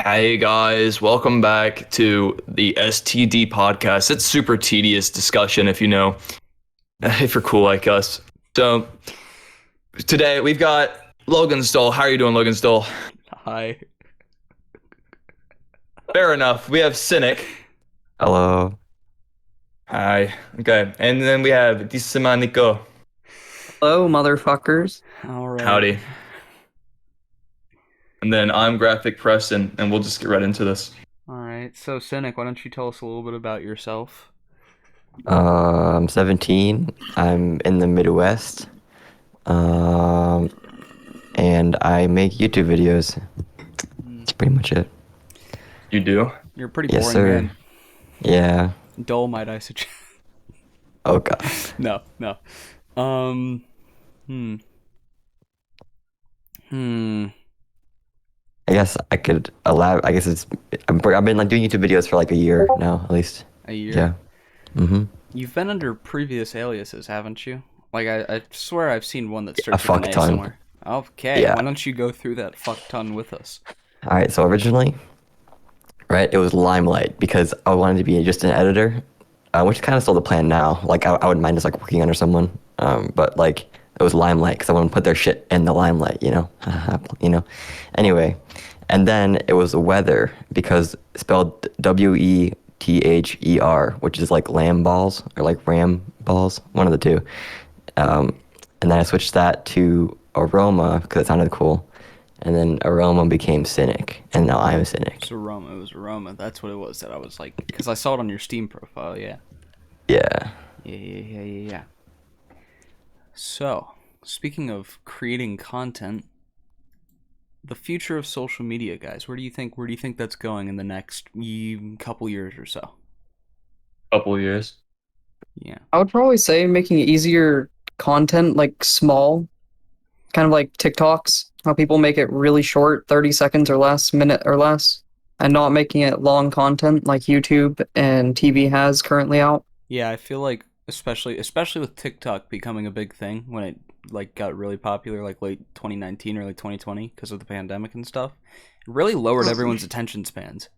Hey guys, welcome back to the STD podcast. It's super tedious discussion if you're cool like us. So today we've got Logan Stoll. How are you doing, Logan Stoll? Hi. Fair enough. We have Sinnick. Hello. Hi. Okay. And then we have DeSemiNeko. Hello, motherfuckers. All right. Howdy. And then I'm Graphic Preston, and we'll just get right into this. All right. So, Cynic, why don't you tell us a little bit about yourself? I'm 17. I'm in the Midwest. And I make YouTube videos. That's pretty much it. You do? You're a pretty Yes, boring sir. man. Yeah. Dull, might I suggest? Oh god. No. Um. I guess I could elaborate. I guess I've been like doing YouTube videos for like a year now, at least. A year. Yeah. Mm-hmm. You've been under previous aliases, haven't you? Like, I swear I've seen one that A starts with fuck an A ton. somewhere. Okay. Yeah. Why don't you go through that fuck ton with us? All right. So originally, right, it was Limelight because I wanted to be just an editor, which is kind of still the plan now. Like I wouldn't mind just like working under someone. But like it was Limelight because I want to put their shit in the limelight, you know. Anyway, and then it was Weather because spelled WETHER, which is like lamb balls or like ram balls, one of the two. And then I switched that to Aroma because it sounded cool. And then Aroma became Cynic, and now I'm a Cynic. It was Aroma. That's what it was that I was like, because I saw it on your Steam profile, yeah. Yeah. Yeah. So, speaking of creating content, the future of social media, guys, where do you think that's going in the next couple years or so? Couple years. Yeah. I would probably say making easier content, like small, kind of like TikToks, how people make it really short, 30 seconds or less, minute or less, and not making it long content like YouTube and TV has currently out. Yeah, I feel like especially with TikTok becoming a big thing when it like got really popular like late 2019 early 2020 because of the pandemic and stuff. It really lowered everyone's attention spans.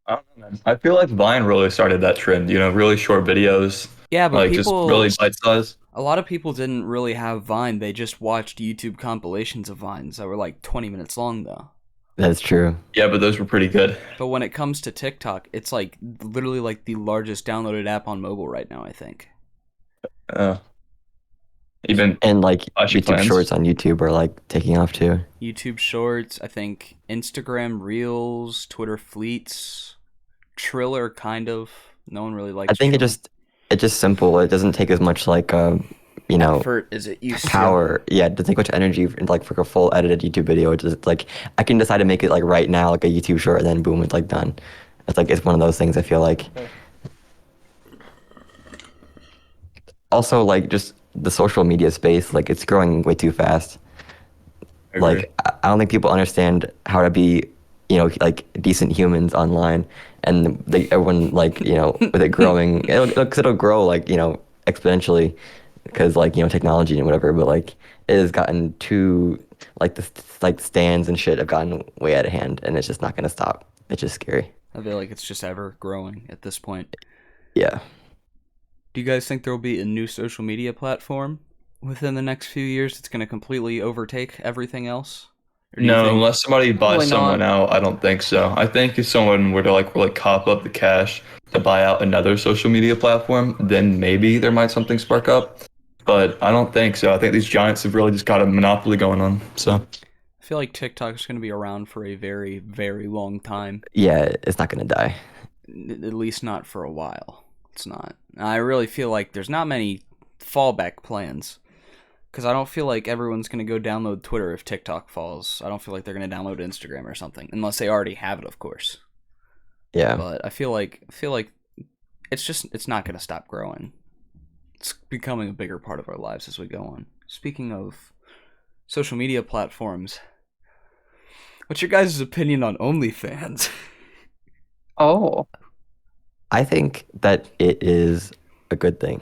I don't know, man. I feel like Vine really started that trend, really short videos, Yeah, but like just really bite size. a lot of people didn't really have Vine. They just watched YouTube compilations of Vines that were like 20 minutes long, though. That's true. Yeah, but those were pretty good. But when it comes to TikTok, it's like literally like the largest downloaded app on mobile right now, I think. Uh, even And like Flashy YouTube plans. Shorts on YouTube are like taking off too. YouTube Shorts, I think Instagram Reels, Twitter Fleets, Triller kind of. No one really likes I think Triller. it's just simple. It doesn't take as much like Effort as it used to. power. Yeah, it doesn't take much energy like for a full edited YouTube video. It's just like I can decide to make it like right now, like a YouTube short, and then boom, it's like done. It's one of those things I feel like. Also, like just the social media space, like it's growing way too fast. I agree. Like I don't think people understand how to be, like decent humans online, and everyone like with it growing, it'll grow like exponentially, because like technology and whatever. But like it has gotten too like the stands and shit have gotten way out of hand, and it's just not gonna stop. It's just scary. I feel like it's just ever growing at this point. Yeah. Do you guys think there will be a new social media platform within the next few years that's going to completely overtake everything else? Or do you No, think unless somebody buys Probably someone not. out, I don't think so. I think if someone were to like really cop up the cash to buy out another social media platform, then maybe there might something spark up. But I don't think so. I think these giants have really just got a monopoly going on. So I feel like TikTok is going to be around for a very, very long time. Yeah, it's not gonna die. At least not for a while. It's not. I really feel like there's not many fallback plans. Because I don't feel like everyone's going to go download Twitter if TikTok falls. I don't feel like they're going to download Instagram or something. Unless they already have it, of course. Yeah. But I feel like it's not going to stop growing. It's becoming a bigger part of our lives as we go on. Speaking of social media platforms, what's your guys' opinion on OnlyFans? Oh, I think that it is a good thing.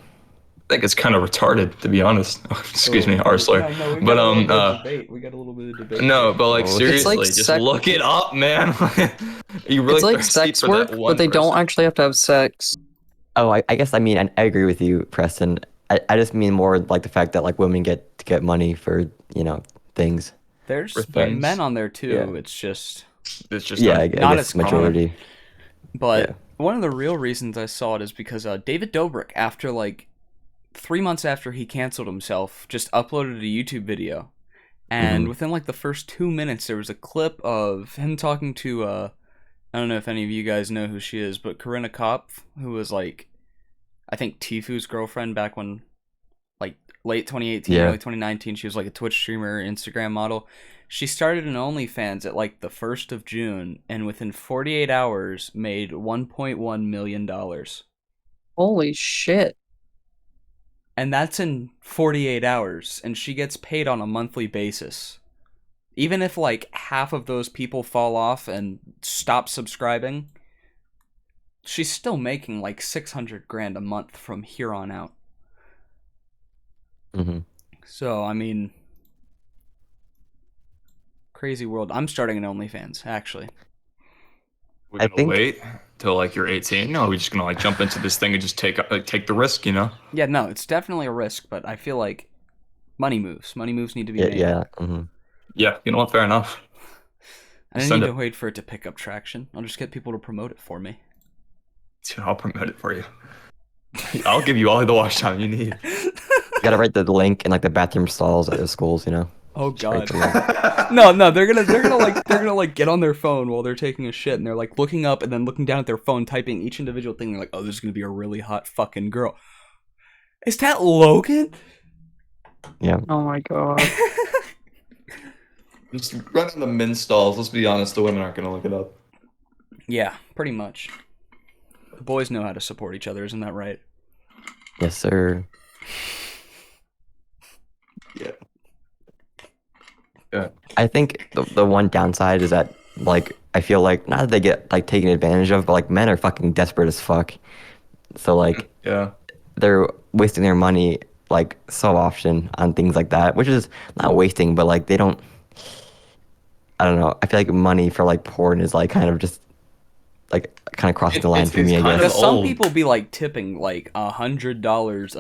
think it's kind of retarded, to be honest. Excuse me, r slur. No, we But got a little bit of debate. We got a little bit of debate. no, but like Oh, It's like seriously, just look it up, man. You really It's like thirsty sex for work, that but one they don't person. actually have to have sex. Oh, I guess I mean I agree with you, Preston. I just mean more like the fact that like women get money for, things. There's For things. men on there too. Yeah. It's just, It's just Yeah, not, I not guess as common. majority. but Yeah. one of the real reasons I saw it is because David Dobrik, after like 3 months after he canceled himself, just uploaded a YouTube video, and Mhm. within like the first 2 minutes, there was a clip of him talking to I don't know if any of you guys know who she is, but Corinna Kopf, who was like, I think Tifu's girlfriend back when, like, late 2018, Yeah. early 2019. She was like a Twitch streamer, Instagram model. She started an OnlyFans at like the 1st of June, and within 48 hours made $1.1 million. Holy shit. And that's in 48 hours, and she gets paid on a monthly basis. Even if like half of those people fall off and stop subscribing, she's still making like 600 grand a month from here on out. Hmm. So, I mean, crazy world. I'm starting an OnlyFans, actually. We're I gonna think- wait till like you're 18. No, we're just gonna like jump into this thing and just take the risk, you know? Yeah, no, it's definitely a risk, but I feel like money moves. Money moves need to be Yeah, made. yeah. Hmm. Yeah, you know what? Fair enough. I don't Send need it. to wait for it to pick up traction. I'll just get people to promote it for me. Dude, I'll promote it for you. I'll give you all the watch time you need. Gotta write the link in like the bathroom stalls at the schools, Oh Just write god. the link. No, they're gonna get on their phone while they're taking a shit, and they're like looking up and then looking down at their phone, typing each individual thing. They're like, "Oh, this is gonna be a really hot fucking girl." Is that Logan? Yeah. Oh my god. Just run in the men's stalls. Let's be honest, the women aren't gonna look it up. Yeah, pretty much. The boys know how to support each other, isn't that right? Yes, sir. Yeah. Yeah. I think the one downside is that like I feel like not that they get like taken advantage of, but like men are fucking desperate as fuck. So like Yeah. they're wasting their money like so often on things like that, which is not wasting, but like they don't. I don't know. I feel like money for like porn is like kind of just like kind of crossing the line for it's me, I kind guess. of Because some old. people be like tipping like $100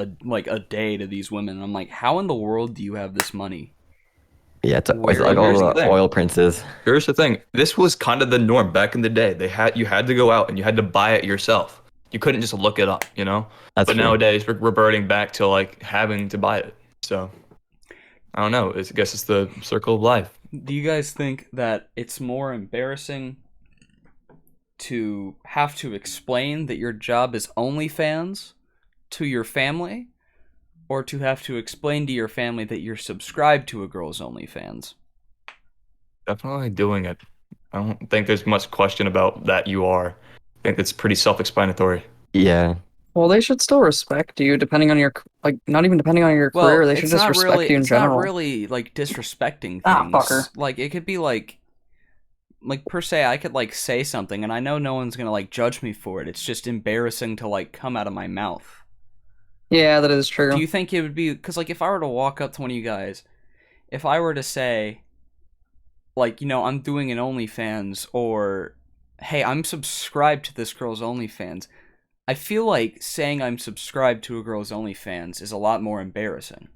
a day to these women. I'm like, how in the world do you have this money? Yeah, it's like Here's all the the thing. oil princes. Here's the thing. This was kind of the norm back in the day. You had to go out and you had to buy it yourself. You couldn't just look it up, you know? That's But true. nowadays we're reverting back to like having to buy it. So I don't know. I guess it's the circle of life. Do you guys think that it's more embarrassing to have to explain that your job is OnlyFans to your family, or to have to explain to your family that you're subscribed to a girl's OnlyFans? Definitely doing it. I don't think there's much question about that you are. I think it's pretty self-explanatory. Yeah. Well, they should still respect you depending on your, like, not even depending on your career. They should just respect you in it's general. not really like disrespecting things. Ah, fucker. Like it could be like per se, I could like say something and I know no one's gonna like judge me for it. It's just embarrassing to like come out of my mouth. Yeah, that is true. Do you think it would be, because like if I were to walk up to one of you guys, if I were to say like, I'm doing an OnlyFans, or hey, I'm subscribed to this girl's OnlyFans, I feel like saying I'm subscribed to a girl's OnlyFans is a lot more embarrassing.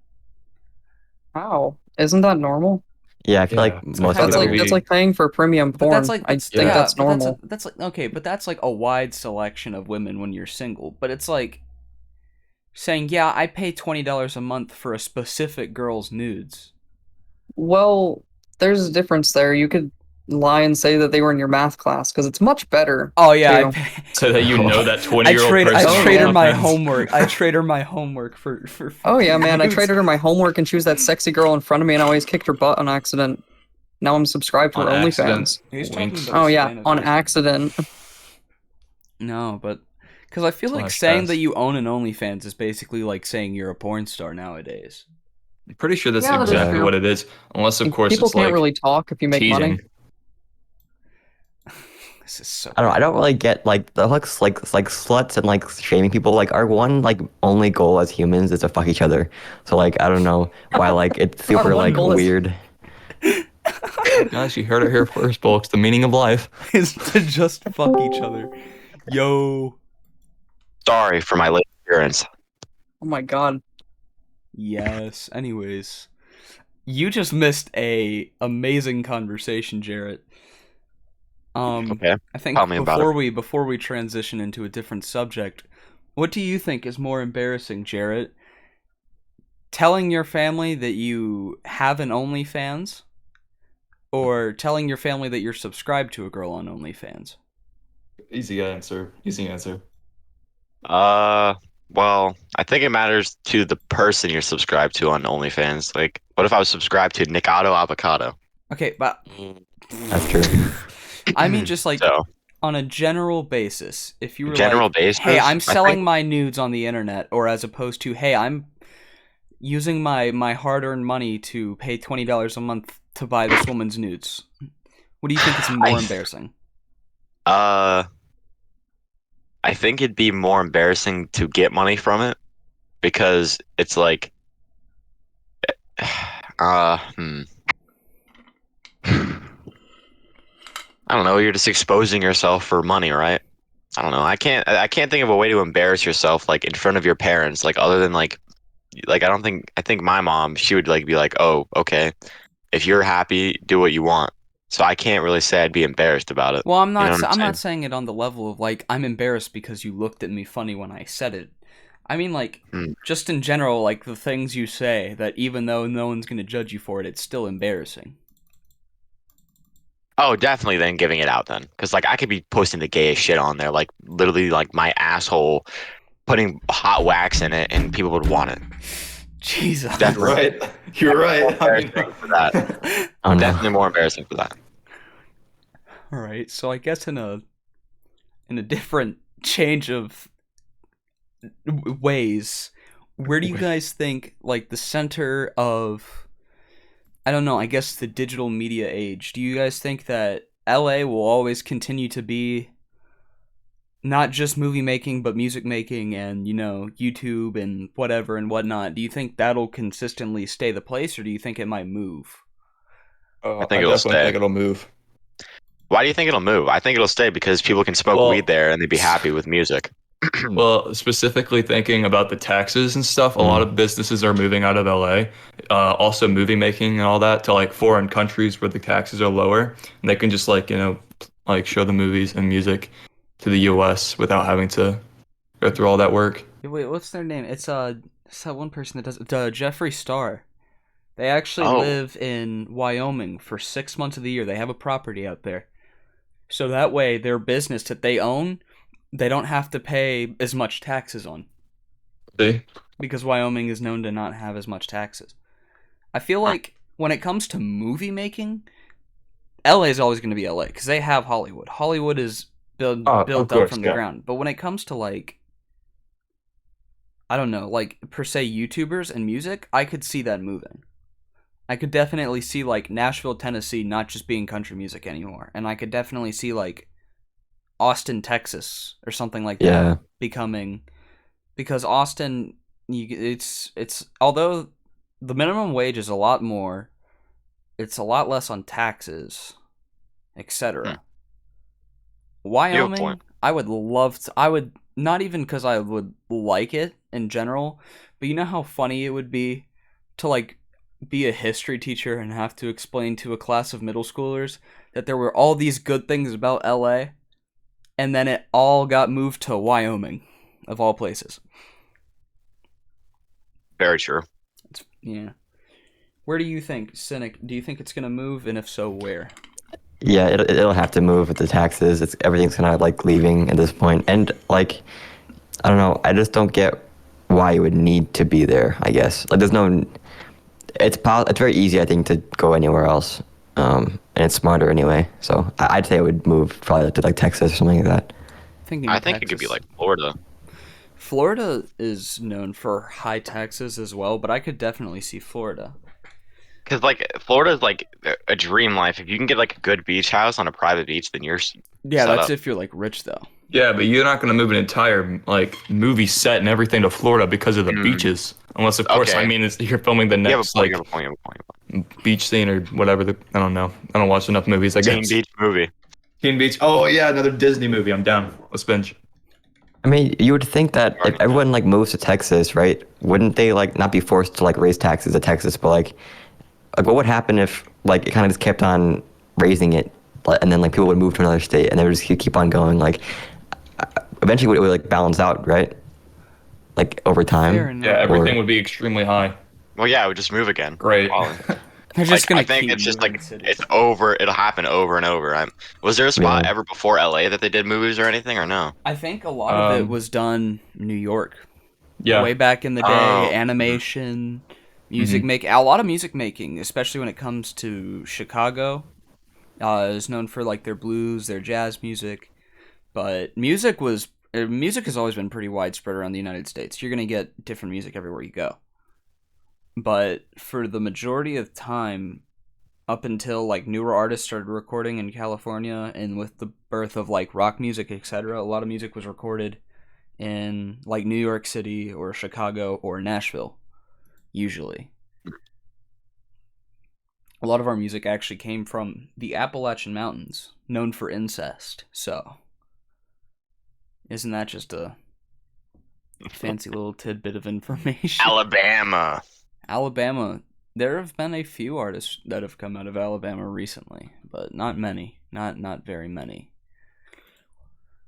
Wow. Isn't that normal? Yeah, I feel like Yeah. most That's people. like paying for premium But porn. that's like I think yeah. that's but normal. That's like okay, but that's like a wide selection of women when you're single. But it's like saying, yeah, I pay $20 a month for a specific girl's nudes. Well, there's a difference there. You could lie and say that they were in your math class because it's much better. Oh yeah, too. I pay. So that you know that 20-year-old I person. trade her yeah. my homework. I trade her my homework for Oh yeah, man. I nudes. traded her my homework and she was that sexy girl in front of me and I always kicked her butt on accident. Now I'm subscribed to her On accident. OnlyFans. He's talking Winks. about Oh a yeah, span of on years. accident. No, but because I feel like Flash saying pass. that you own an OnlyFans is basically like saying you're a porn star nowadays. I'm pretty sure that's Yeah, that is exactly true. what it is. Unless, of course, People it's can't like really talk if you make teasing. money. This is so. I don't know. I don't really get like the hooks, like sluts and like shaming people. Like our one like only goal as humans is to fuck each other. So like I don't know why like it's super one like goal is- weird. Guys, you heard it here first, folks. The meaning of life. Is to just fuck each other. Yo. Sorry for my late appearance. Oh my god. Yes. Anyways, you just missed a amazing conversation, Jarrett. Okay. I think Tell me about before we transition into a different subject, what do you think is more embarrassing, Jarrett? Telling your family that you have an OnlyFans, or telling your family that you're subscribed to a girl on OnlyFans? Easy answer. Easy answer. Well, I think it matters to the person you're subscribed to on OnlyFans. Like, what if I was subscribed to Nikado Avocado? Okay, but That's true. I mean just like So, on a general basis, if you were general like, basis, hey, I'm I selling think- my nudes on the internet, or as opposed to, hey, I'm using my hard-earned money to pay $20 a month to buy this woman's nudes. What do you think is more embarrassing? I think it'd be more embarrassing to get money from it because it's like, I don't know. You're just exposing yourself for money, right? I don't know. I can't think of a way to embarrass yourself like in front of your parents, like other than like I think my mom, she would like be like, oh, okay, if you're happy, do what you want. So I can't really say I'd be embarrassed about it. Well, I'm not. You know what I'm I'm not saying? saying it on the level of like I'm embarrassed because you looked at me funny when I said it. I mean, like, Hmm. just in general, like the things you say that even though no one's gonna judge you for it, it's still embarrassing. Oh, definitely then giving it out then. Because, like, I could be posting the gayest shit on there. Like, literally, like, my asshole putting hot wax in it and people would want it. Jesus. Definitely. Right. You're right. I mean, Embarrassing for that. Oh no. Definitely more embarrassing for that. All right. So I guess in a different change of ways, where do you guys think like the center of, I don't know, I guess the digital media age, do you guys think that LA will always continue to be not just movie making but music making and, you know, YouTube and whatever and whatnot? Do you think that'll consistently stay the place, or do you think it might move? I think I it'll definitely stay. think it'll move. Why do you think it'll move? I think it'll stay because people can smoke Well- weed there and they'd be happy with music. Well, specifically thinking about the taxes and stuff, a lot of businesses are moving out of LA. Also, movie making and all that to like foreign countries where the taxes are lower, and they can just like like show the movies and music to the US without having to go through all that work. Wait, what's their name? It's that one person that does Jeffree Star. They actually Oh. live in Wyoming for 6 months of the year. They have a property out there. So that way their business that they own, they don't have to pay as much taxes on, See? because Wyoming is known to not have as much taxes. I feel like when it comes to movie making, LA is always going to be LA because they have Hollywood. Hollywood is built of up course, from the yeah. ground. But when it comes to like, I don't know, like per se YouTubers and music, I could see that moving. I could definitely see like Nashville, Tennessee not just being country music anymore. And I could definitely see like Austin, Texas or something like that Yeah. becoming, because Austin, it's although the minimum wage is a lot more, it's a lot less on taxes, etc. Wyoming, point. I would love to. I would not even because I would like it in general, but you know how funny it would be to like be a history teacher and have to explain to a class of middle schoolers that there were all these good things about LA, and then it all got moved to Wyoming, of all places. Very true. Yeah. Where do you think, Cynic? Do you think it's gonna move, and if so, where? Yeah, it'll have to move with the taxes. It's everything's kind of like leaving at this point, and like I don't know. I just don't get why you would need to be there. I guess like there's no. It's very easy, I think, to go anywhere else, and it's smarter anyway. So I'd say I would move probably to like Texas or something like that. I think it could be like Florida. Florida is known for high taxes as well, but I could definitely see Florida. Because like Florida's like a dream life. If you can get like a good beach house on a private beach, then you're Yeah, set that's up. if you're like rich though. Yeah, but you're not gonna move an entire like movie set and everything to Florida because of the Mm. beaches, unless of course Okay. I mean you're filming the You have a next point. You like have a point. You have a point. You have a point. beach scene or whatever. I don't know. I don't watch enough movies. I Teen guess. Beach movie. Teen Beach. Oh yeah, another Disney movie. I'm down. Let's binge. I mean, you would think that if everyone like moves to Texas, right? Wouldn't they like not be forced to like raise taxes to Texas, but like what would happen if like it kind of just kept on raising it, and then like people would move to another state, and they would just keep on going. Like eventually, it would like balance out, right? Like over time. Fair enough. Yeah, everything Or- would be extremely high. Well, yeah, I would just move again. Great. Well, They're like, just gonna I think keep it's just moving like cities. it's over. It'll happen over and over. Was there a spot Yeah. ever before LA that they did movies or anything, or no? I think a lot of it Um, was done New York. Yeah. Way back in the day, Oh. animation, music making, a lot of music making, especially when it comes to Chicago, is known for like their blues, their jazz music. But music has always been pretty widespread around the United States. You're gonna get different music everywhere you go. But for the majority of time, up until like newer artists started recording in California, and with the birth of like rock music, etc., a lot of music was recorded in like New York City or Chicago or Nashville, usually. A lot of our music actually came from the Appalachian Mountains, known for incest. So, isn't that just a fancy little tidbit of information? Alabama. Alabama. There have been a few artists that have come out of Alabama recently, but not many. Not very many.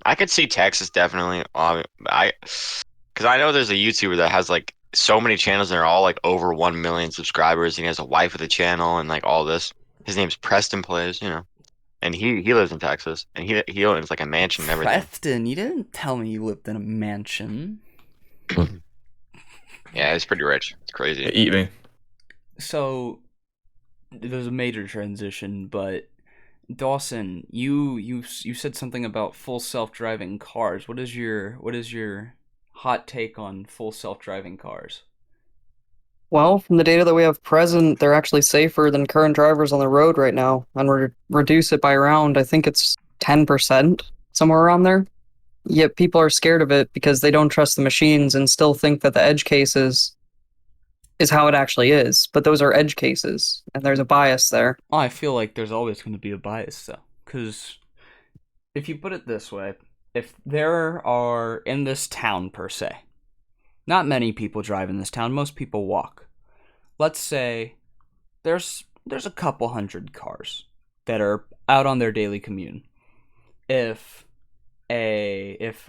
I could see Texas definitely. Because I know there's a YouTuber that has like so many channels and they're all like over 1 million subscribers, and he has a wife with a channel and like all this. His name's Preston Plays, and he lives in Texas, and he owns like a mansion and everything. Preston, you didn't tell me you lived in a mansion. Yeah, he's pretty rich. It's crazy. Eat me. So there's a major transition, but Dawson, you said something about full self-driving cars. What is your hot take on full self-driving cars? Well, from the data that we have present, they're actually safer than current drivers on the road right now, and reduce it by around, I think it's 10%, somewhere around there. Yet people are scared of it because they don't trust the machines and still think that the edge cases is how it actually is. But those are edge cases, and there's a bias there. Oh, I feel like there's always going to be a bias, though. Because if you put it this way, if there are, in this town per se, not many people drive in this town, most people walk. Let's say there's a couple hundred cars that are out on their daily commute. If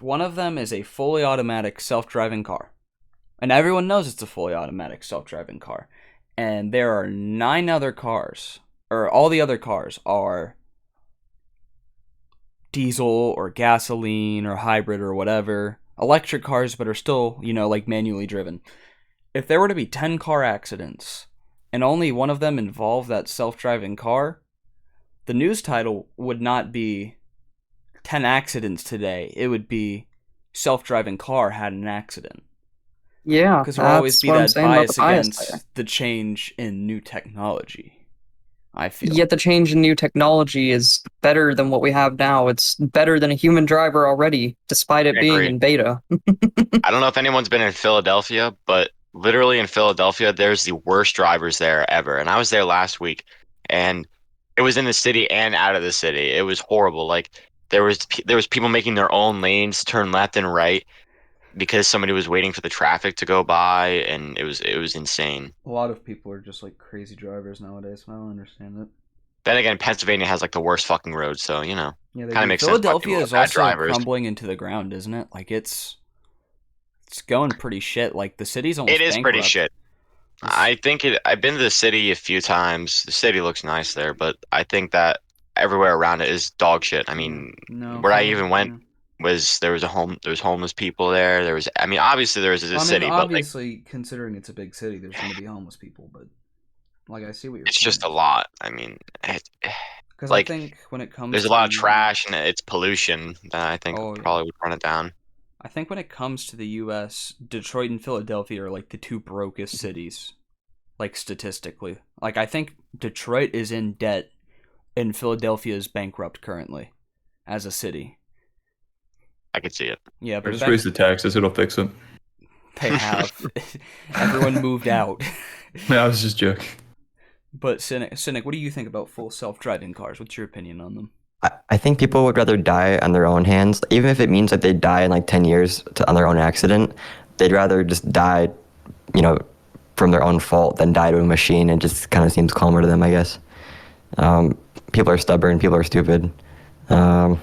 one of them is a fully automatic self-driving car, and everyone knows it's a fully automatic self-driving car, and there are 9 other cars, or all the other cars are diesel or gasoline or hybrid or whatever, electric cars but are still, like manually driven. If there were to be 10 car accidents and only one of them involved that self-driving car, the news title would not be 10 accidents today. It would be self-driving car had an accident. Yeah, Because there will always that's be what I'm that saying about bias the bias against there. the change in new technology, I feel. Yet the change in new technology is better than what we have now. It's better than a human driver already, despite it being Agreed. in beta. I don't know if anyone's been in Philadelphia, but literally in Philadelphia, there's the worst drivers there ever. And I was there last week, and it was in the city and out of the city. It was horrible. Like there was people making their own lanes, turn left and right because somebody was waiting for the traffic to go by, and it was insane. A lot of people are just like crazy drivers nowadays, and I don't understand it. Then again, Pennsylvania has like the worst fucking roads, so Yeah, they Kinda do. makes sense why Philadelphia people are is bad also drivers. crumbling into the ground, isn't it? Like it's going pretty shit. Like the city's almost it is pretty bankrupt. shit. I've been to the city a few times. The city looks nice there, but I think that everywhere around it is dog shit. I mean, No, where I Philly- even went there was homeless people there. Obviously there was a city, but like obviously, considering it's a big city, there's going to be homeless people, but like I see what you're it's saying. just a lot. I mean, Because like, I think when it comes there's a to lot of the- trash and it's pollution that I think Oh, yeah. probably would run it down. I think when it comes to the U.S., Detroit and Philadelphia are like the two brokest cities. like statistically. Like I think Detroit is in debt and Philadelphia is bankrupt currently as a city. I could see it. Yeah, Or but just raise the taxes, it'll fix it. they have everyone moved out. No, I was just joking. But Cynic, what do you think about full self-driving cars? What's your opinion on them? I think people would rather die on their own hands, even if it means that they die in like 10 years on their own accident. They'd rather just die, from their own fault than die to a machine. It just kind of seems calmer to them, I guess. People are stubborn. People are stupid. Yeah,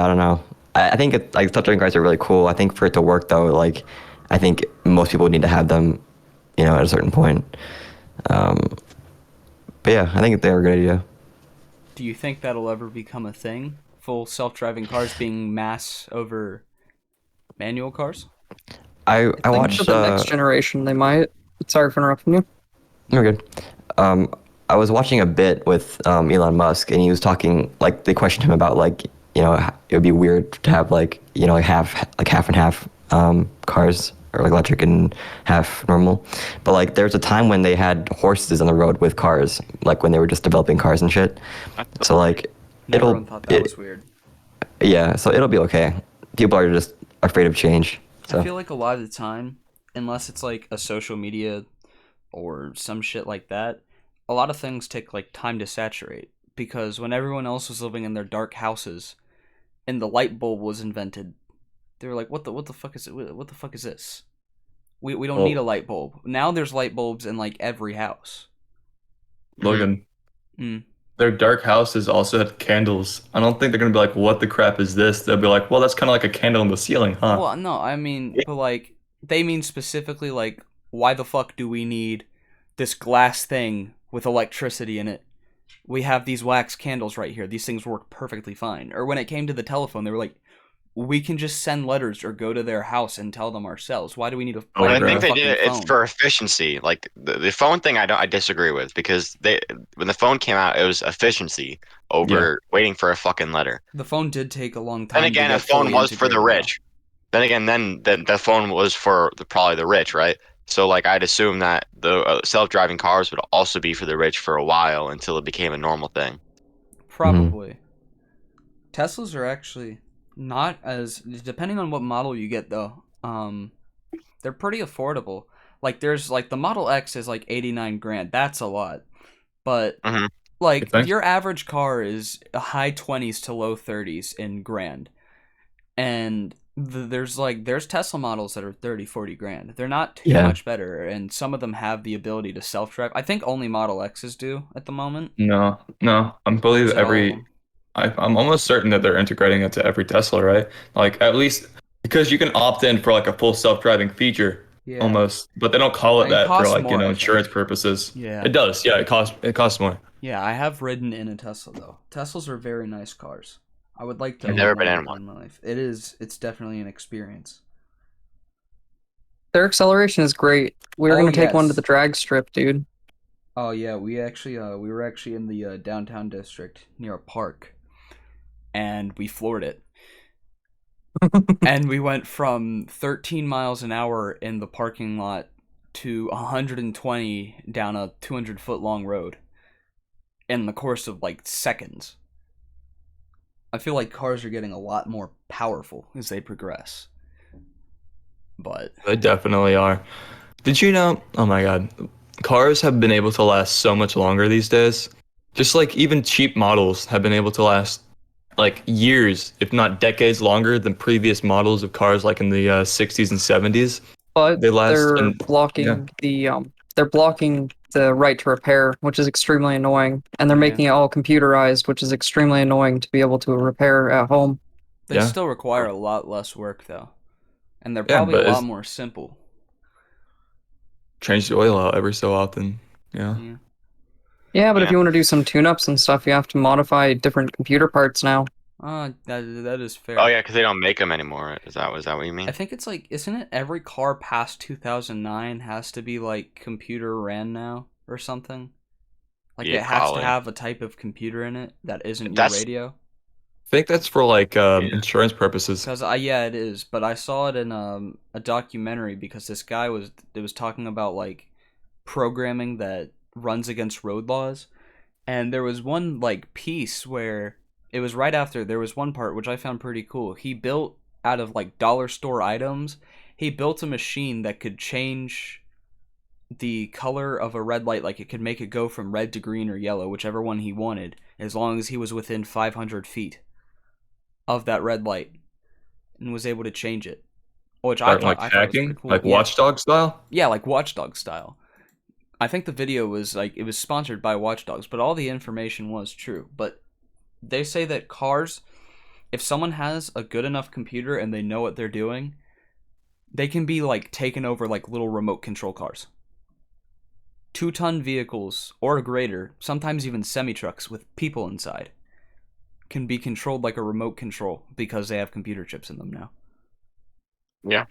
I don't know. I think like self-driving cars are really cool. I think for it to work though, like I think most people need to have them, at a certain point. But yeah, I think they're a good idea. Do you think that'll ever become a thing? Full self-driving cars being mass over manual cars? I I think watched. for the next generation, they might. Sorry for interrupting you. You're good. I was watching a bit with Elon Musk, and he was talking, like, they questioned him about, like, it would be weird to have, like, half and half cars, or like electric and half normal. But, like, there's a time when they had horses on the road with cars, like, when they were just developing cars and shit. So, like, Everyone thought that was weird. Yeah, so it'll be okay. People are just afraid of change. So. I feel like a lot of the time, unless it's like a social media or some shit like that, a lot of things take like time to saturate. Because when everyone else was living in their dark houses and the light bulb was invented, they were like, what the fuck is it? What the fuck is this? We don't need a light bulb. Now there's light bulbs in like every house. Logan, Mm. their dark houses also had candles. I don't think they're gonna be like, what the crap is this? They'll be like, well, that's kind of like a candle in the ceiling, huh? Well, no, I mean, but like, they mean specifically like, why the fuck do we need this glass thing with electricity in it? We have these wax candles right here. These things work perfectly fine. Or when it came to the telephone, they were like, we can just send letters or go to their house and tell them ourselves. Why do we need a But I bro. think they fucking did it. It's phone? for efficiency. Like the phone thing, I disagree with because when the phone came out, it was efficiency over waiting for a fucking letter. The phone did take a long time. Then again, to a get phone fully was for the integrated, rich. Then again, then the phone was for probably the rich, right? So like I'd assume that the self-driving cars would also be for the rich for a while until it became a normal thing. though. Probably. Teslas are actually not as, depending on what model you get though. They're pretty affordable. Like there's like the Model X is like 89 grand. That's a lot. But Mhm. like You think? your average car is a high 20s to low 30s in grand. And there's Tesla models that are 30, 40 grand. They're not too Yeah. much better, and some of them have the ability to self-drive. I think only Model X's do at the moment. No. I Or believe is it all of them? I'm almost certain that they're integrating it to every Tesla, right? Like at least because you can opt in for like a full self-driving feature, Yeah. almost, but they don't call it It that for costs like more, I think. insurance purposes. Yeah. It does. Yeah, it costs more. Yeah, I have ridden in a Tesla though. Teslas are very nice cars. I would like to I've own never been one in one. my life. It's definitely an experience. Their acceleration is great. We were Oh, gonna take one to yes. the drag strip, dude. Oh yeah, we were actually in the downtown district near a park, and we floored it. And we went from 13 miles an hour in the parking lot to 120 down a 200-foot long road in the course of like seconds. I feel like cars are getting a lot more powerful as they progress. But They definitely are. Did you know? Oh my God, cars have been able to last so much longer these days. Just like even cheap models have been able to last like years, if not decades longer than previous models of cars like in the 60s and 70s. But They last they're and- blocking they're blocking the right to repair, which is extremely annoying, and they're Yeah. making it all computerized, which is extremely annoying to be able to repair at home. they Yeah. still require a lot less work though. And they're Yeah, probably but a lot it's- more simple. Change the oil out every so often. Yeah. Yeah. Yeah, but if Yeah. you want to do some tune-ups and stuff, you have to modify different computer parts now. That is fair. Oh yeah, because they don't make them anymore. Is that what you mean? I think it's like, isn't it every car past 2009 has to be like computer ran now or something? Like Yeah, it has probably. to have a type of computer in it that isn't your That's- radio. I think that's for like insurance purposes. Because yeah, it is. But I saw it in a documentary because this guy was talking about like programming that runs against road laws. And there was one like piece where it was right after there was one part which I found pretty cool. He built out of like dollar store items, he built a machine that could change the color of a red light, like it could make it go from red to green or yellow, whichever one he wanted, as long as he was within 500 feet of that red light, and was able to change it. Which Like I thought was hacking, pretty cool. like Yeah. Watchdog style. Yeah, like Watchdog style. I think the video was like it was sponsored by Watch Dogs, but all the information was true. But they say that cars, if someone has a good enough computer and they know what they're doing, they can be like taken over like little remote control cars. 2-ton vehicles or greater, sometimes even semi-trucks with people inside, can be controlled like a remote control because they have computer chips in them now. Yeah.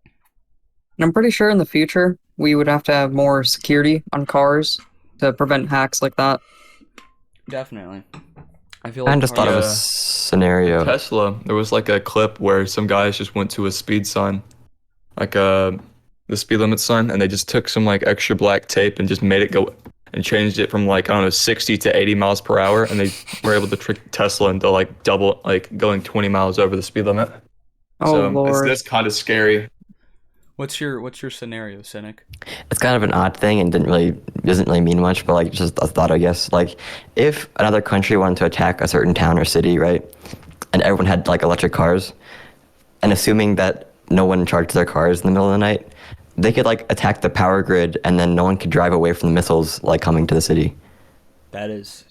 And I'm pretty sure in the future we would have to have more security on cars to prevent hacks like that. Definitely. I feel I like just thought of a Yeah. scenario. Tesla, there was like a clip where some guys just went to a speed sign, like the speed limit sign, and they just took some like extra black tape and just made it go and changed it from like I don't know 60 to 80 miles per hour, and they were able to trick Tesla into like double like going 20 miles over the speed limit. Oh So lord. it's kind of scary. What's your scenario, Cynic? It's kind of an odd thing and doesn't really mean much, but like just a thought, I guess. Like if another country wanted to attack a certain town or city, right, and everyone had like electric cars, and assuming that no one charged their cars in the middle of the night, they could like attack the power grid, and then no one could drive away from the missiles like coming to the city. That's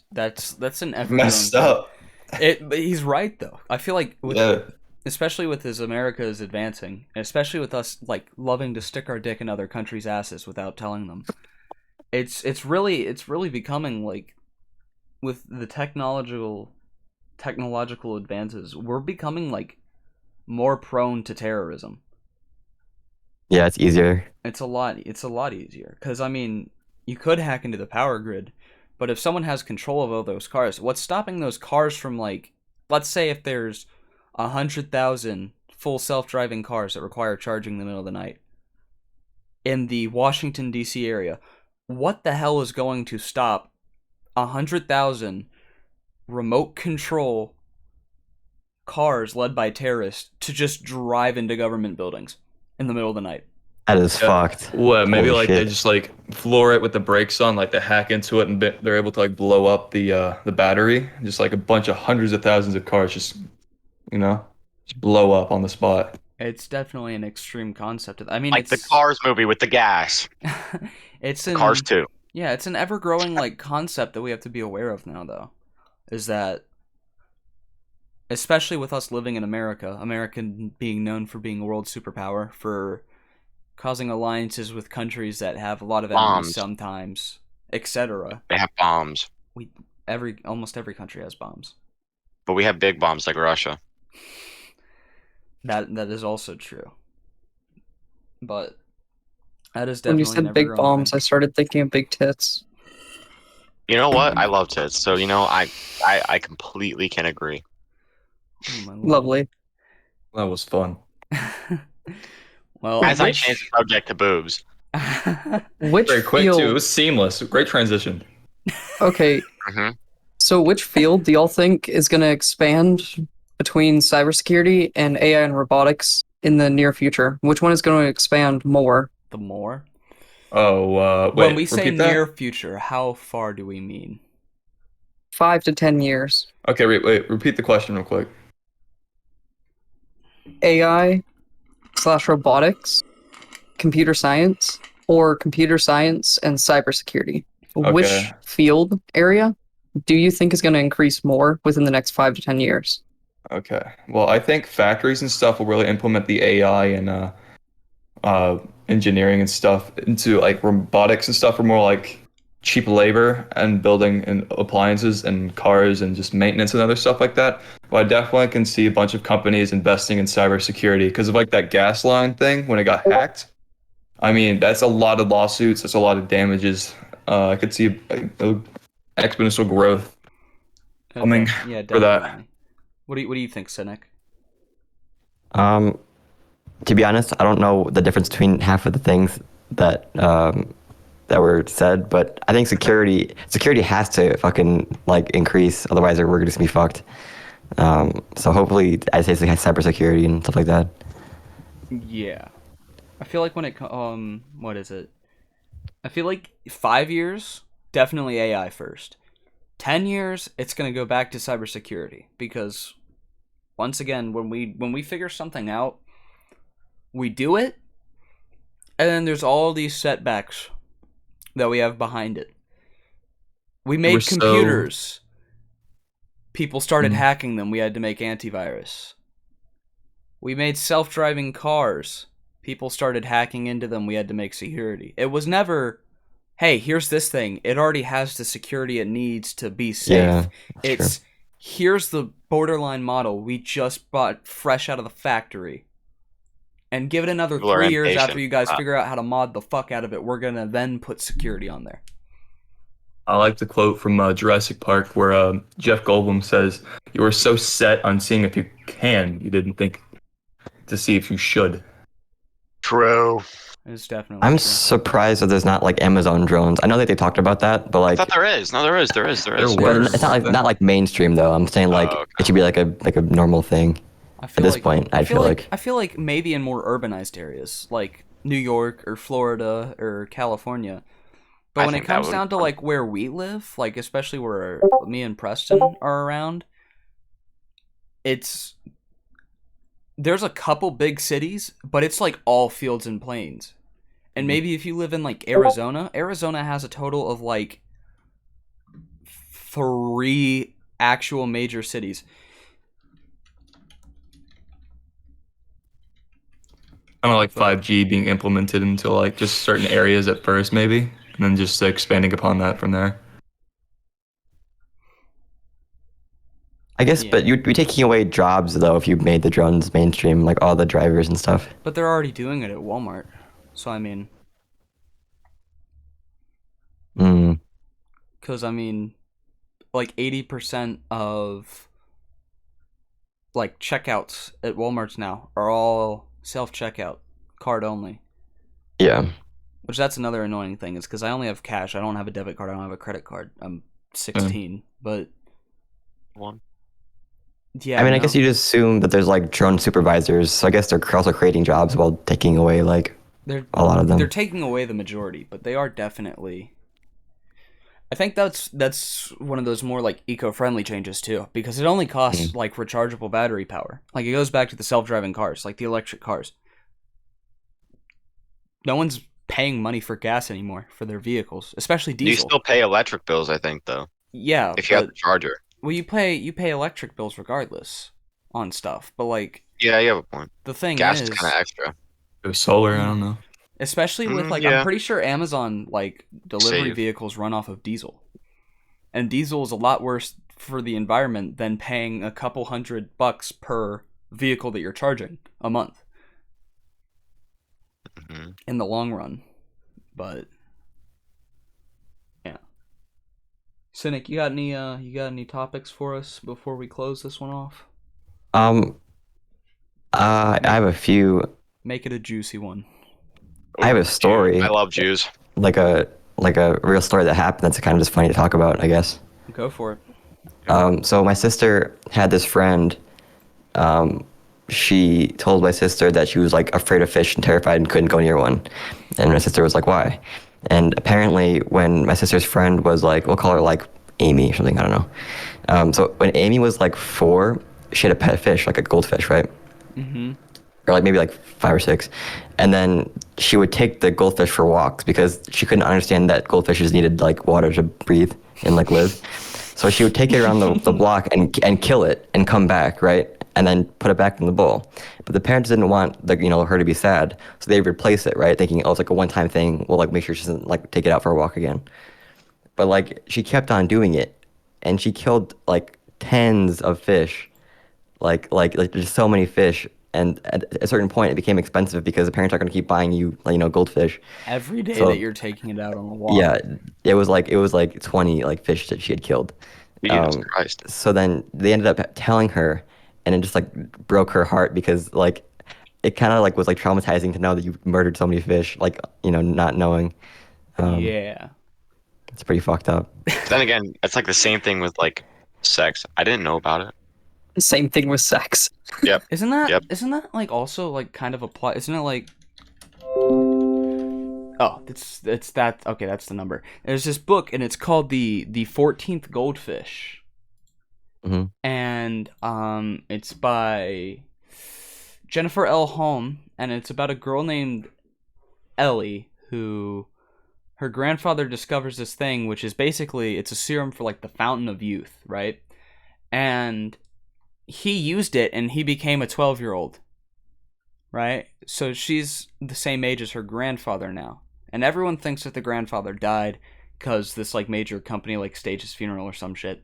an ever Messed up. But he's right though. I feel like Yeah. especially with as America is advancing, and especially with us like loving to stick our dick in other countries' asses without telling them. It's really becoming like with the technological advances, we're becoming like more prone to terrorism. Yeah, it's easier. It's a lot easier cuz I mean, you could hack into the power grid, but if someone has control of all those cars, what's stopping those cars from like let's say if there's 100,000 full self-driving cars that require charging in the middle of the night in the Washington D.C. area, what the hell is going to stop 100,000 remote control cars led by terrorists to just drive into government buildings in the middle of the night? That is fucked. What? Maybe Holy like shit. they just like floor it with the brakes on, like they hack into it and they're able to like blow up the battery. Just like a bunch of hundreds of thousands of cars just just blow up on the spot. It's definitely an extreme concept. I mean, Like the Cars movie with the gas. it's an Cars 2. Yeah, it's an ever-growing like concept that we have to be aware of now, though. Is that, especially with us living in America, America being known for being a world superpower, for causing alliances with countries that have a lot of enemies Bombs. sometimes, etc. They have bombs. Almost every country has bombs. But we have big bombs like Russia. That is also true. But that is When definitely you said an big ever-growing bombs, thing. I started thinking of big tits. You know what? I love tits. So, I completely can agree. Oh, my lord. Lovely. That was fun. Well, As I change the subject to boobs. Which Very quick field? too. It was seamless. Great transition. Okay, hmm so which field do y'all think is going to expand between cybersecurity and AI and robotics in the near future? Which one is going to expand more? the more. Oh, wait. When we say repeat that? near future, how far do we mean? 5 to 10 years. Okay, wait. Repeat the question real quick. AI/robotics, computer science, or computer science and cybersecurity? Which Okay. field area do you think is going to increase more within the next 5 to 10 years? Okay. Well, I think factories and stuff will really implement the AI and engineering and stuff into like robotics and stuff for more like cheap labor and building and appliances and cars and just maintenance and other stuff like that. But I definitely can see a bunch of companies investing in cybersecurity because of like that gas line thing when it got hacked. I mean, that's a lot of lawsuits. That's a lot of damages. I could see a exponential growth. Coming Yeah, for that. definitely. What do you think, Cynic? To be honest, I don't know the difference between half of the things that that were said, but I think security has to fucking like increase, otherwise we're just gonna be fucked. So hopefully, I say it's like cybersecurity and stuff like that. Yeah. I feel like when what is it? I feel like 5 years, definitely AI first. 10 years, it's gonna go back to cybersecurity because once again, when we figure something out, we do it, and then there's all these setbacks that we have behind it. We We're made so- computers. People started Mm. hacking them. We had to make antivirus. We made self-driving cars. People started hacking into them. We had to make security. It was never, hey, here's this thing. It already has the security it needs to be safe. Yeah, that's It's, here's the borderline model we just bought fresh out of the factory. And give it another People are 3 years impatient. after you guys figure out how to mod the fuck out of it. We're gonna then put security on there. I like the quote from Jurassic Park where Jeff Goldblum says, "You were so set on seeing if you can, you didn't think to see if you should." True. It's definitely I'm true. surprised that there's not like Amazon drones. I know that they talked about that, but I like, thought there is. No, there is. There is. There is. There but were. it's not like mainstream though. I'm saying like Oh, okay. it should be like a normal thing. I At feel this like, point, I feel like. I feel like maybe in more urbanized areas like New York or Florida or California. But I when it think that comes would- down to like where we live, like especially where me and Preston are around, there's a couple big cities, but it's like all fields and plains. And maybe if you live in like Arizona has a total of like 3 actual major cities. Kind of like 5G being implemented into like just certain areas at first, maybe, and then just expanding upon that from there. I guess, Yeah. but you'd be taking away jobs though if you made the drones mainstream, like all the drivers and stuff. But they're already doing it at Walmart. So I mean, Mm, because I mean, like 80% of like checkouts at Walmart's now are all self-checkout, card only. yeah. Which that's another annoying thing is because I only have cash. I don't have a debit card. I don't have a credit card. I'm 16, but One. yeah. I mean, I no. guess you'd assume that there's like drone supervisors, so I guess they're also creating jobs while taking away like they're a lot of them. they're taking away the majority, but they are definitely. I think that's one of those more like eco-friendly changes too, because it only costs like rechargeable battery power. Like it goes back to the self-driving cars, like the electric cars. No one's paying money for gas anymore for their vehicles, especially You diesel. still pay electric bills, I think, though. Yeah, If you have but the charger. well, you pay electric bills regardless on stuff. But like Yeah, you have a point. the thing Gas is, is kind of extra. It was solar, I don't know. especially with like yeah. I'm pretty sure Amazon like delivery Save. vehicles run off of diesel, and diesel is a lot worse for the environment than paying a couple $100 per vehicle that you're charging a month Mhm. in the long run. But yeah, Cynic, you got any topics for us before we close this one off? Um, I have a few. Make it a juicy one. I have a Ooh, story. Jews. I love Jews. like a real story that happened that's kind of just funny to talk about, I guess. Go for it. So my sister had this friend. She told my sister that she was like afraid of fish and terrified and couldn't go near one. And my sister was like, "Why?" And apparently, when my sister's friend was like, we'll call her like Amy or something, I don't know. So when Amy was like 4, she had a pet fish, like a goldfish, right? Mm-hmm. Or like maybe like 5 or 6, and then she would take the goldfish for walks because she couldn't understand that goldfishes needed like water to breathe and like live. So she would take it around the block and kill it and come back, right, and then put it back in the bowl. But the parents didn't want her to be sad, so they replace it, right, thinking, oh, it's like a one-time thing. We'll like make sure she doesn't like take it out for a walk again. But like she kept on doing it, and she killed like tens of fish, like there's so many fish. And at a certain point, it became expensive because the parents aren't going to keep buying you, goldfish. Every day So- that you're taking it out on a walk. Yeah, it was like 20 like fish that she had killed. Jesus Christ. So then they ended up telling her, and it just like broke her heart because like it kind of like was like traumatizing to know that you murdered so many fish, like not knowing. Yeah. It's pretty fucked up. Then again, it's like the same thing with like sex. I didn't know about it. Same thing with sex. Yep. Isn't that Yep. like also like kind of a plot? Isn't it like oh, it's that okay, that's the number. There's this book and it's called the 14th Goldfish. Hmm. And it's by Jennifer L. Holm and it's about a girl named Ellie who her grandfather discovers this thing which is basically it's a serum for like the fountain of youth, right? And he used it and he became a 12-year-old, right? So she's the same age as her grandfather now. And everyone thinks that the grandfather died because this like major company like staged his funeral or some shit.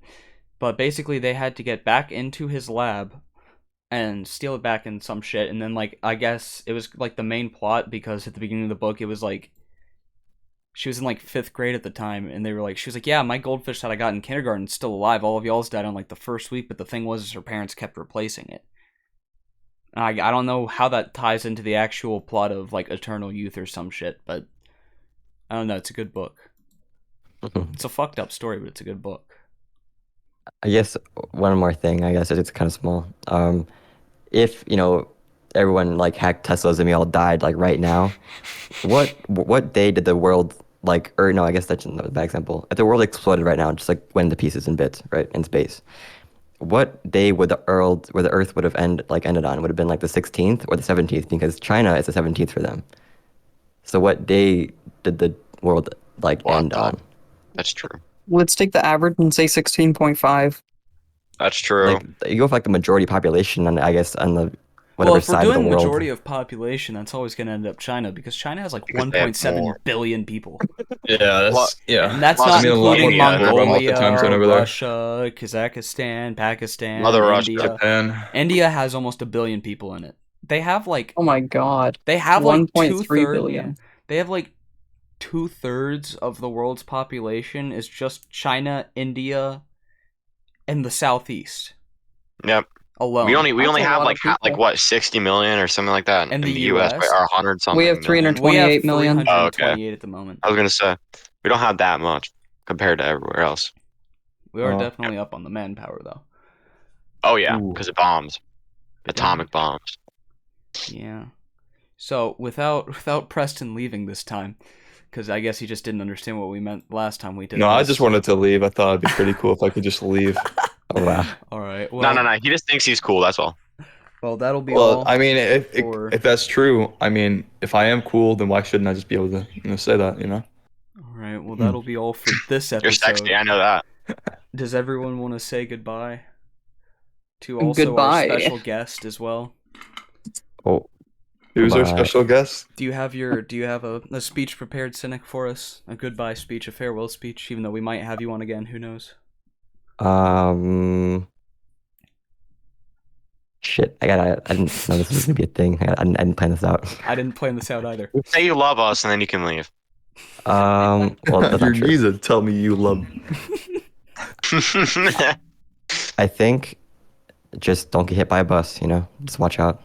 But basically they had to get back into his lab and steal it back in some shit. And then like I guess it was like the main plot because at the beginning of the book it was like she was in like 5th grade at the time and they were like she was like, yeah, my goldfish that I got in kindergarten is still alive. All of y'all's died on like the first week, but the thing was is her parents kept replacing it. And I don't know how that ties into the actual plot of like Eternal Youth or some shit, but I don't know, it's a good book. It's a fucked up story, but it's a good book. I guess one more thing. I guess it's kind of small. If everyone like hacked Teslas and we all died like right now, what day did the world like? Or no, I guess that's a bad example. If the world exploded right now, just like went into pieces and bits, right, in space, what day would the Earth would have ended on? Would have been like the 16th or the 17th? Because China is the 17th for them. So what day did the world like What end the- on? That's true. Let's take the average and say 16.5. That's true. Like you go for like the majority population, and I guess on the Well, whatever if we're side of the doing world. majority of population, that's always going to end up China because China has like Because they have 1.7 more. billion people. Yeah, that's And that's Plus, not I mean, a lot more including India, people run off the time Mongolia, zone over there. Russia, Kazakhstan, Pakistan, Mother Russia. India. Japan. India has almost 1 billion people in it. They have like Oh my god. they have like 1.3 2/3 billion. They have like 2/3 of the world's population is just China, India, and the southeast Yep. alone. We only That's a have lot like of people. what 60 million or something like that In in the the US, US? right? Or 100 something. We have million. 328 million. We have 328 Oh, okay. at the moment. I was gonna say we don't have that much compared to everywhere else. We are Oh. definitely up on the manpower though. Oh yeah, Ooh. because of bombs, atomic bombs. Yeah. So without Preston leaving this time, because I guess he just didn't understand what we meant last time we did. No, I this. just wanted to leave. I thought it'd be pretty cool if I could just leave. Oh wow. All right. Well, No. He just thinks he's cool. That's all. Well, that'll be Well, all. I mean, for- if that's true, I mean, if I am cool, then why shouldn't I just be able to say that? All right. Well, that'll be all for this You're episode. sexy. I know that. Does everyone want to say goodbye to also Goodbye. our special guest as well? Oh, Who's our Bye. special guest? Do you have a speech prepared, Cynic, for us? A goodbye speech, a farewell speech, even though we might have you on again. Who knows? shit. I didn't know this was gonna be a thing. I didn't plan this out. I didn't plan this out either. Say you love us, and then you can leave. Well, that's Your not true. knees to tell me you love. I think just don't get hit by a bus. Just watch out.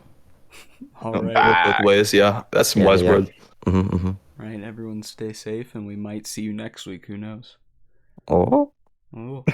All Both right. ways, yeah. That's some Yeah, wise yeah. words. Mm-hmm. Right. Everyone stay safe, and we might see you next week. Who knows? Oh. Oh.